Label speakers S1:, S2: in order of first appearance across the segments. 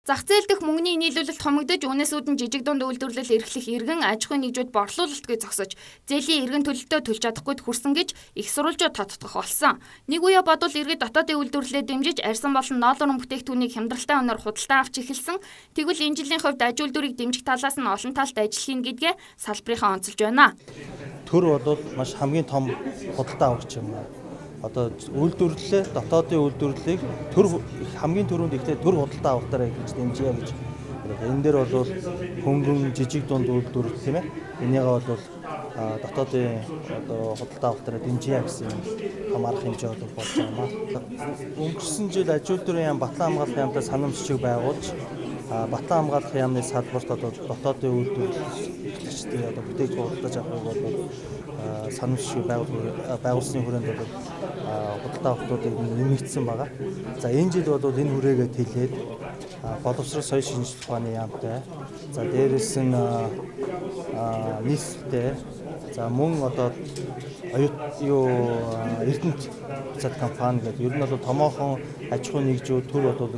S1: Зах зээл дэх мөнгөний нийлүүлэлт хомогдож, үнээс үүдэн жижиг дунд үйлдвэрлэл эрхлэх иргэн аж ахуйн нэгжүүд борлуулалтгүй зогсож, зээлийн иргэн төлөлтөө төлж чадахгүйд хүрсэн гэж их сурвалжууд тодтогдох болсон. Нэг үе бодвол иргэд дотоодын үйлдвэрлэлээ дэмжиж арьсан болон ноолорон бүтээгдэхүүнийг хямдралтай өнөр худалдаа авч эхэлсэн. Тэгвэл энэ жилийн хувьд аж үйлдвэрийг дэмжих талаас нь олон талт ажил хийн гэдгээ салбарынхаа онцолж байна.
S2: Төр бол маш хамгийн том худалдаа авагч юм. Одоо үйлдвэрлэлээ, дотоодын үйлдвэрлэлийг хамгийн түрүүнд ихтэй төр худалдаа авах дараа гэж дэмжиж гэж. Энэ дээр бол хөнгөн жижиг дунд үйлдвэрлэл тийм ээ. Энийг бол дотоодын одоо худалдаа авах дараа дэмжиж гэсэн том арга хэмжээ болж байна. Өнгөрсөн жил аж үйлдвэрийн яам Батлан хамгаалах яамтай санамжчиг байгуулж Батлан хамгаалах яамны салбарт одоо дотоодын үйлдвэрлэгчдийн одоо бүтээгдэхүүн худалдаж авахыг бол санамжчиг байгуулсны хүрээнд бол худалдаа авахтуудыг нэмэгдсэн байгаа. За энэ жил бол энэ хүрээгээ тэлээд боловсрол соёлын шинжилгээ ухааны яамтай. За дээрэс нь нийслэлтэй. За мөн одоо Эрдэнэт цад компани гэдэг ер нь бол томоохон аж ахуйн нэгжүүд төр бол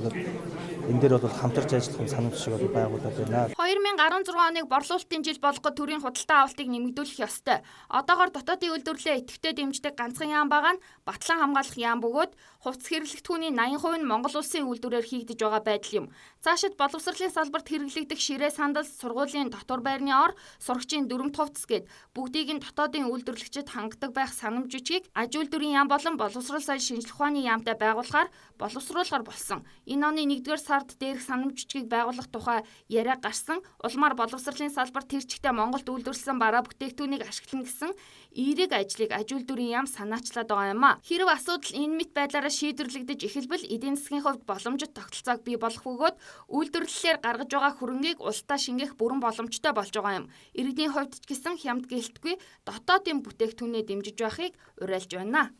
S2: энэ дээр бол хамтарч ажиллах санамжчиг бол байгуулад байна.
S1: 2016 оныг борлуулалтын жил болгоход төрийн худалдаа авалтыг нэмэгдүүлэх ёстой. Одоогоор дотоодын үйлдвэрлэлээ идэвхтэй дэмждэг ганцхан яам байгаа нь Батлан хамгаалах яам бөгөөд хувцас хэрэглэгдэхүүний 80% нь Монгол улсын үйлдвэрээр хийгдэж байгаа байдал юм. Цаашид боловсролын салбарт хэрэглэгдэх ширээ сандал, сургуулийн дотор байрны ор, сурагчийн дүрмт хувцас гээд бүгдийг нь дотоодын үйлдвэрлэгчид хангадаг байх санамж бичгийг аж үйлдвэрийн яам болон боловсрол соёлын шинжилгээ ухааны яамтай байгуулахаар боловсруулахар болсон. Энэ оны 1-р сард дээрх санамж бичгийг байгуулах тухай яриа гарсан. Улмаар боловсролын салбарт тэр чигтээ Монголд үйлдвэрлэсэн бараа бүтээгдэхүүнийг ашиглана гэсэн эерэг ажлыг аж үйлдвэрийн яам санаачлаад байгаа юм а. Хэрэв асуудал энэ мэт байдлаараа шийдвэрлэгдэж эхэлбэл эдийн засгийн хувьд боломжит тогтолцоог бий болох бөгөөд үйлдвэрлэлээр гаргаж байгаа хөрөнгийг улсдаа шингээх бүрэн боломжтой болж байгаа юм. Иргэдийн хувьд ч гэсэн хямд гэлтгүй дотоодын бүтээгдэхүүнээ дэмжиж байхыг уриалж байна.